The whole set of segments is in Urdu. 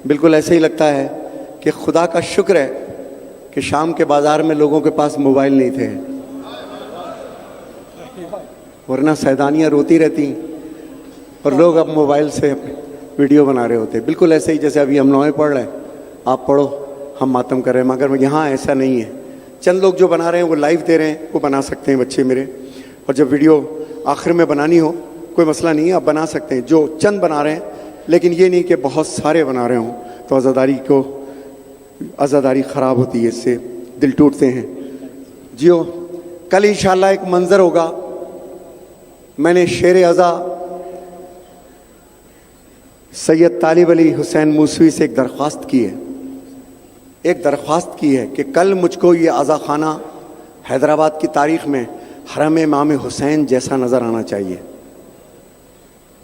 بالکل ایسے ہی لگتا ہے کہ خدا کا شکر ہے کہ شام کے بازار میں لوگوں کے پاس موبائل نہیں تھے، ورنہ سیدانیاں روتی رہتی اور لوگ اب موبائل سے ویڈیو بنا رہے ہوتے. بالکل ایسے ہی جیسے ابھی ہم نوئے پڑھ رہے ہیں، آپ پڑھو ہم ماتم کر رہے ہیں، مگر یہاں ایسا نہیں ہے. چند لوگ جو بنا رہے ہیں وہ لائیو دے رہے ہیں، وہ بنا سکتے ہیں بچے میرے، اور جب ویڈیو آخر میں بنانی ہو کوئی مسئلہ نہیں ہے، آپ بنا سکتے ہیں. جو چند بنا رہے ہیں، لیکن یہ نہیں کہ بہت سارے بنا رہے ہوں تو عزاداری خراب ہوتی ہے، اس سے دل ٹوٹتے ہیں. جیو کل انشاءاللہ ایک منظر ہوگا. میں نے شیر عزا سید طالب علی حسین موسوی سے ایک درخواست کی ہے کہ کل مجھ کو یہ عزا خانہ حیدرآباد کی تاریخ میں حرم امام حسین جیسا نظر آنا چاہیے،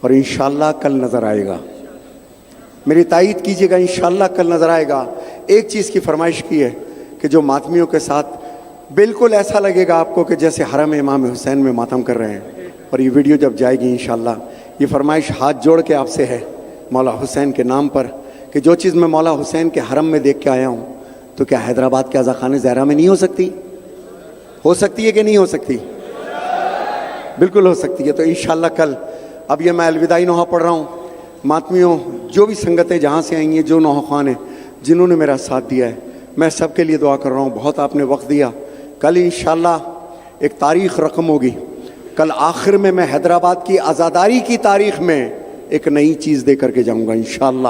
اور انشاءاللہ کل نظر آئے گا. میری تائید کیجیے گا، انشاءاللہ کل نظر آئے گا. ایک چیز کی فرمائش کی ہے کہ جو ماتمیوں کے ساتھ بالکل ایسا لگے گا آپ کو کہ جیسے حرم امام حسین میں ماتم کر رہے ہیں. اور یہ ویڈیو جب جائے گی انشاءاللہ، یہ فرمائش ہاتھ جوڑ کے آپ سے ہے مولا حسین کے نام پر کہ جو چیز میں مولا حسین کے حرم میں دیکھ کے آیا ہوں تو کیا حیدرآباد کے عزا خانہ زہرا میں نہیں ہو سکتی؟ ہو سکتی ہے کہ نہیں ہو سکتی؟ بالکل ہو سکتی ہے. تو انشاءاللہ کل، اب یہ میں الوداعی نوحہ پڑھ رہا ہوں. ماتمیوں جو بھی سنگتیں جہاں سے آئی ہیں، جو نوحہ خوان ہیں جنہوں نے میرا ساتھ دیا ہے، میں سب کے لیے دعا کر رہا ہوں. بہت آپ نے وقت دیا. کل انشاءاللہ ایک تاریخ رقم ہوگی. کل آخر میں حیدرآباد کی آزاداری کی تاریخ میں ایک نئی چیز دے کر کے جاؤں گا انشاءاللہ.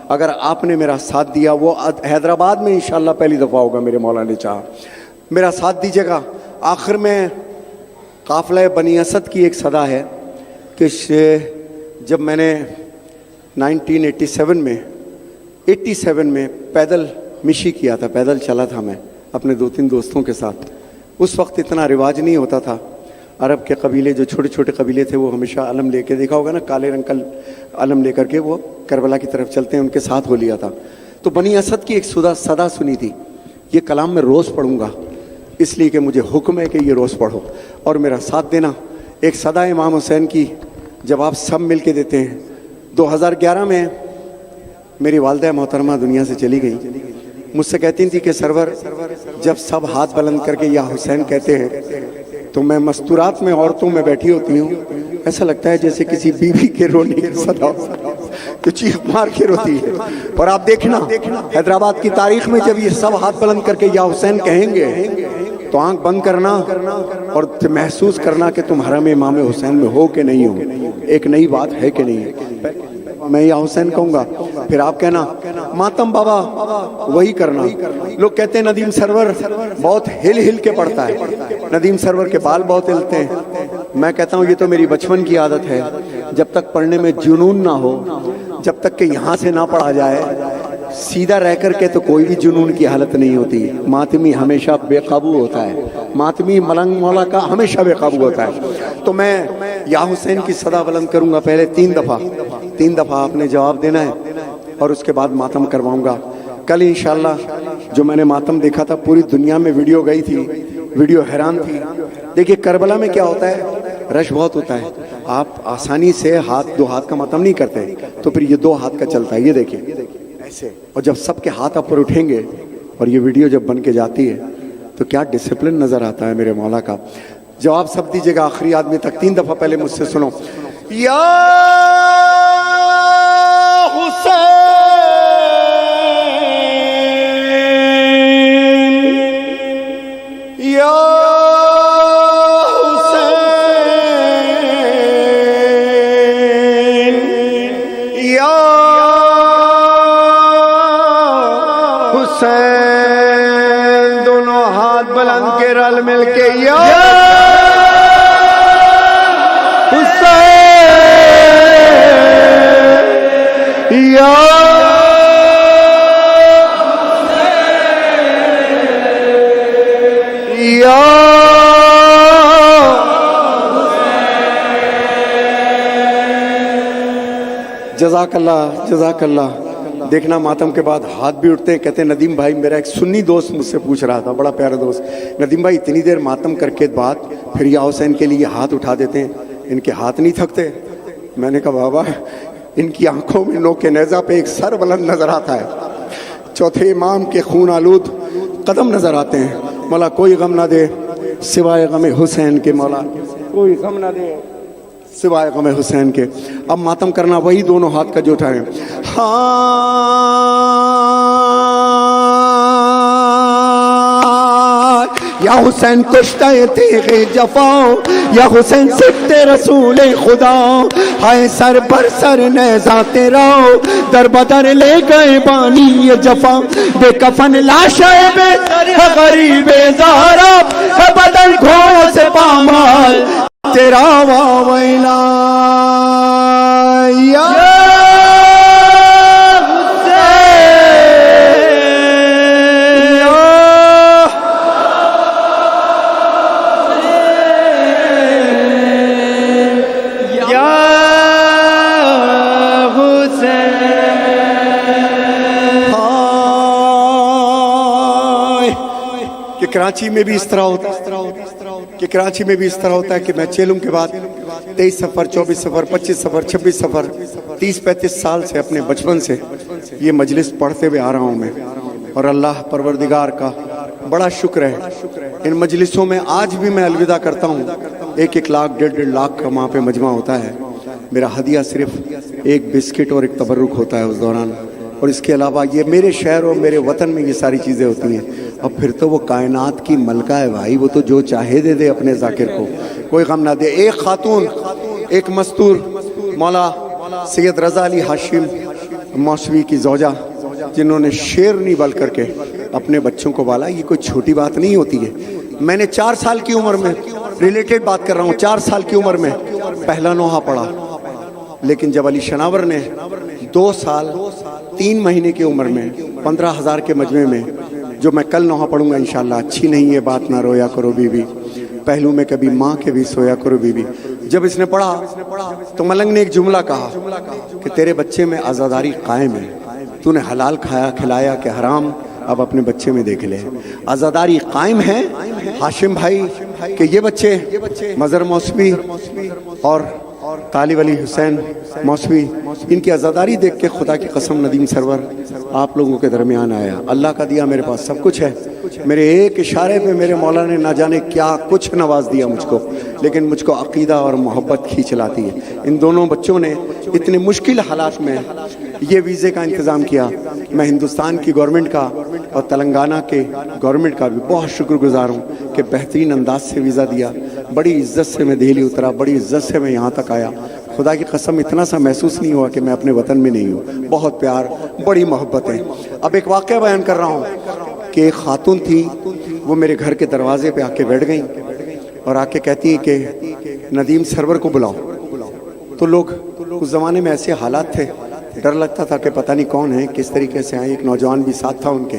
اگر آپ نے میرا ساتھ دیا، وہ حیدرآباد میں انشاءاللہ پہلی دفعہ ہوگا، میرے مولا نے چاہا. میرا ساتھ دیجیے گا. آخر میں قافلہ بنی اسد کی ایک صدا ہے کہ جب میں نے 1987 میں پیدل مشی کیا تھا، پیدل چلا تھا میں اپنے 2-3 دوستوں کے ساتھ. اس وقت اتنا رواج نہیں ہوتا تھا. عرب کے قبیلے جو چھوٹے چھوٹے قبیلے تھے وہ ہمیشہ علم لے کے، دیکھا ہوگا نا، کالے رنگ کا علم لے کر کے وہ کربلا کی طرف چلتے ہیں، ان کے ساتھ ہو لیا تھا. تو بنی اسد کی ایک صدا سنی تھی. یہ کلام میں روز پڑھوں گا اس لیے کہ مجھے حکم ہے کہ یہ روز پڑھو اور میرا ساتھ دینا. ایک صدا امام حسین کی جب آپ سب مل کے دیتے ہیں. 2011 میں میری والدہ محترمہ دنیا سے چلی گئی. مجھ سے کہتی تھی کہ سرور جب سب ہاتھ بلند کر کے یا حسین کہتے ہیں تو میں مستورات میں عورتوں میں بیٹھی ہوتی ہوں، ایسا لگتا ہے جیسے کسی بیوی کے رونے کی صدا تو چیخ مار کے روتی ہے. اور آپ دیکھنا حیدرآباد کی تاریخ میں جب یہ سب ہاتھ بلند کر کے یا حسین کہیں گے تو آنکھ بند کرنا اور محسوس کرنا کہ تم حرم امام حسین میں ہو کہ نہیں ہو. ایک نئی بات ہے کہ نہیں ہے. میں یا حسین کہوں گا، پھر آپ کہنا ماتم بابا وہی کرنا. لوگ کہتے ہیں ندیم سرور بہت ہل کے پڑھتا ہے، ندیم سرور کے بال بہت ہلتے ہیں. میں کہتا ہوں یہ تو میری بچپن کی عادت ہے. جب تک پڑھنے میں جنون نہ ہو، جب تک کہ یہاں سے نہ پڑھا جائے سیدھا رہ کر کے، تو کوئی بھی جنون کی حالت نہیں ہوتی. ماتمی ہمیشہ بے قابو ہوتا ہے. ماتمی ملنگ مولا کا ہمیشہ بے قابو ہوتا ہے. تو میں یا حسین کی صدا بلند کروں گا پہلے 3 دفعہ آپ نے جواب دینا ہے اور اس کے بعد ماتم کرواؤں گا. کل انشاءاللہ جو میں نے ماتم دیکھا تھا، پوری دنیا میں ویڈیو گئی تھی، ویڈیو حیران تھی. دیکھیے کربلا میں کیا ہوتا ہے، رش بہت ہوتا ہے. آپ آسانی سے 2 ہاتھ کا ماتم نہیں کرتے، تو پھر یہ 2 ہاتھ کا چلتا ہے. یہ دیکھیں ایسے. اور جب سب کے ہاتھ آپ پر اٹھیں گے اور یہ ویڈیو جب بن کے جاتی ہے تو کیا ڈسپلن نظر آتا ہے میرے مولا کا. جواب سب دیجیے گا آخری آدمی تک. 3 دفعہ پہلے مجھ سے سنو. یا حسین یا حسین یا حسین. دونوں ہاتھ بلند کے رل مل کے یا جزاک اللہ جزاک اللہ. دیکھنا ماتم کے بعد ہاتھ بھی اٹھتے ہیں. کہتے ہیں ندیم بھائی، میرا ایک سنی دوست مجھ سے پوچھ رہا تھا، بڑا پیارا دوست، ندیم بھائی اتنی دیر ماتم کر کے بعد پھر یا حسین کے لیے ہاتھ اٹھا دیتے ہیں، ان کے ہاتھ نہیں تھکتے؟ میں نے کہا بابا ان کی آنکھوں میں نوک نیزہ پہ ایک سر بلند نظر آتا ہے، چوتھے امام کے خون آلود قدم نظر آتے ہیں۔ مولا کوئی غم نہ دے سوائے غم حسین کے، مولا کوئی غم نہ دے سوائے غم حسین کے۔ اب ماتم کرنا وہی دونوں ہاتھ کا جو اٹھائیں۔ یا حسین کشتہ تیغ جفا، یا حسین سبت رسول خدا، ہائے سر پر سر نیزہ تیرا، در بدر لے گئے بانی یہ جفا، بے کفن لاشے بے غریب زارا، بدل گھوڑوں سے پامال تیرا واویلا یا کراچی میں بھی اس طرح ہوتا ہے کہ کراچی میں بھی اس طرح ہوتا ہے کہ میں چیلوں کے بعد 23 سفر 24 سفر 25 سفر 26 سفر 30-35 سال سے اپنے بچپن سے یہ مجلس پڑھتے ہوئے آ رہا ہوں میں، اور اللہ پروردگار کا بڑا شکر ہے ان مجلسوں میں آج بھی میں الوداع کرتا ہوں۔ 1-1 لاکھ 1.5 لاکھ کا وہاں پہ مجمع ہوتا ہے، میرا ہدیہ صرف ایک بسکٹ اور ایک تبرک ہوتا ہے اس دوران، اور اس کے علاوہ یہ میرے شہر اور میرے وطن میں یہ ساری چیزیں ہوتی ہیں۔ اب پھر تو وہ کائنات کی ملکہ ہے بھائی، وہ تو جو چاہے دے دے اپنے ذاکر کو، کوئی غم نہ دے۔ ایک خاتون، ایک مستور مولا سید رضا علی ہاشم موسوی کی زوجہ، جنہوں نے شیرنی بل کر کے اپنے بچوں کو بالا، یہ کوئی چھوٹی بات نہیں ہوتی ہے۔ میں نے 4 سال کی عمر میں، ریلیٹڈ بات کر رہا ہوں، 4 سال کی عمر میں پہلا نوحہ پڑھا، لیکن جب علی شناور نے 2 سال 3 مہینے کی عمر میں 15,000 کے مجمع میں، جو میں کل نوحہ پڑھوں گا انشاءاللہ، اچھی نہیں یہ بات نہ رویا کرو بی بی، پہلو میں کبھی ماں کے بھی سویا کرو بی بی۔ جب اس نے پڑھا تو ملنگ نے ایک جملہ کہا کہ تیرے بچے میں آزاداری قائم ہے، تو نے حلال کھایا کھلایا کہ حرام، اب اپنے بچے میں دیکھ لے، آزاداری قائم ہے ہاشم بھائی کہ یہ بچے مظہر موسوی اور طالب علی حسین موسوی، ان کی آزاداری دیکھ کے خدا کی قسم ندیم سرور آپ لوگوں کے درمیان آیا۔ اللہ کا دیا میرے پاس سب کچھ ہے، میرے ایک اشارے پہ میرے مولا نے نہ جانے کیا کچھ نواز دیا مجھ کو، لیکن مجھ کو عقیدہ اور محبت کھینچ لاتی ہے۔ ان دونوں بچوں نے اتنے مشکل حالات میں یہ ویزے کا انتظام کیا، میں ہندوستان کی گورنمنٹ کا اور تلنگانہ کے گورنمنٹ کا بھی بہت شکر گزار ہوں کہ بہترین انداز سے ویزا دیا، بڑی عزت سے میں دہلی اترا، بڑی عزت سے میں یہاں تک آیا۔ خدا کی قسم اتنا سا محسوس نہیں ہوا کہ میں اپنے وطن میں نہیں ہوں، بہت پیار، بڑی محبت ہے۔ اب ایک واقعہ بیان کر رہا ہوں کہ ایک خاتون تھی، وہ میرے گھر کے دروازے پہ آ کے بیٹھ گئیں اور آ کے کہتی ہیں کہ ندیم سرور کو بلاؤ۔ تو لوگ اس زمانے میں ایسے حالات تھے، ڈر لگتا تھا کہ پتہ نہیں کون ہے، کس طریقے سے آئے، ایک نوجوان بھی ساتھ تھا ان کے،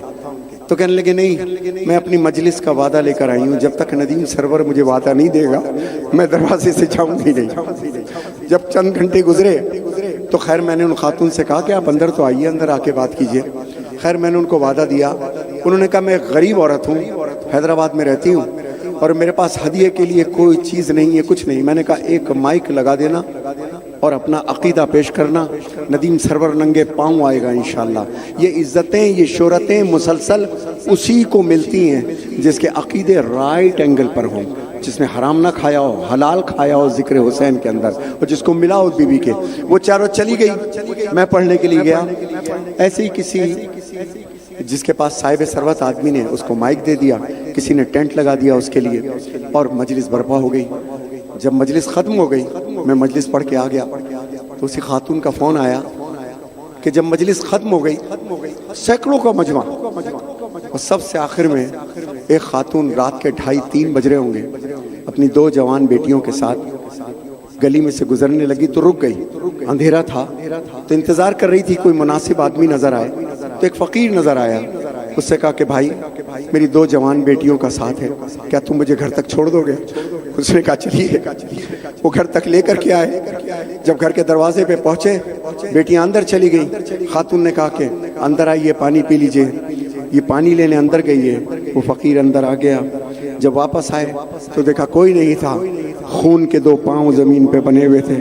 تو کہنے لگے نہیں میں اپنی مجلس کا وعدہ لے کر آئی ہوں، جب تک ندیم سرور مجھے وعدہ نہیں دے گا میں دروازے سے جاؤں گی نہیں۔ جب چند گھنٹے گزرے تو خیر میں نے ان خاتون سے کہا کہ آپ اندر تو آئیے، اندر آ کے بات کیجئے۔ خیر میں نے ان کو وعدہ دیا، انہوں نے کہا میں ایک غریب عورت ہوں، حیدرآباد میں رہتی ہوں اور میرے پاس ہدیے کے لیے کوئی چیز نہیں ہے، کچھ نہیں۔ میں نے کہا ایک مائک لگا دینا اور اپنا عقیدہ پیش کرنا، ندیم سرور ننگے پاؤں آئے گا انشاءاللہ۔ یہ عزتیں، یہ شہرتیں مسلسل اسی کو ملتی ہیں جس کے عقیدے رائٹ اینگل پر ہوں، جس نے حرام نہ کھایا ہو، حلال کھایا ہو ذکر حسین کے اندر، اور جس کو ملا ہو بی بی کے۔ وہ چاروں چلی گئی، میں پڑھنے کے لیے گیا، ایسے ہی کسی جس کے پاس صاحب ثروت آدمی نے اس کو مائک دے دیا، کسی نے ٹینٹ لگا دیا اس کے لیے، اور مجلس برپا ہو گئی۔ جب مجلس ختم ہو گئی میں مجلس پڑھ کے آ گیا تو اسی خاتون کا فون آیا کہ جب مجلس ختم ہو گئی، سینکڑوں کا مجمع، اور سب سے آخر میں ایک خاتون رات کے 2:30-3 بج رہے ہوں گے، اپنی 2 جوان بیٹیوں کے ساتھ گلی میں سے گزرنے لگی تو رک گئی، اندھیرا تھا تو انتظار کر رہی تھی کوئی مناسب آدمی نظر آئے، تو ایک فقیر نظر آیا، اس سے کہا کہ بھائی میری 2 جوان بیٹیوں کا ساتھ ہے، کیا تم مجھے گھر تک چھوڑ دو گے؟ اس نے کہا چلیے۔ وہ گھر تک لے کر کے آئے، جب گھر کے دروازے پہ پہنچے بیٹیاں اندر چلی گئیں، خاتون نے کہا کہ اندر آئیے پانی پی لیجئے، یہ پانی لینے اندر گئی ہے۔ وہ فقیر اندر آ گیا، جب واپس آئے تو دیکھا کوئی نہیں تھا، خون کے 2 پاؤں زمین پہ بنے ہوئے تھے۔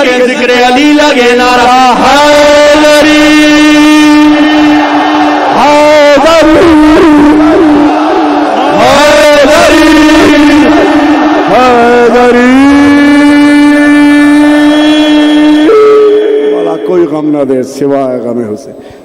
کے ذکر علی لگے نعرہ حیدری حیدری حیدری حیدری والا کوئی غم نہ دے سوائے غم حسین.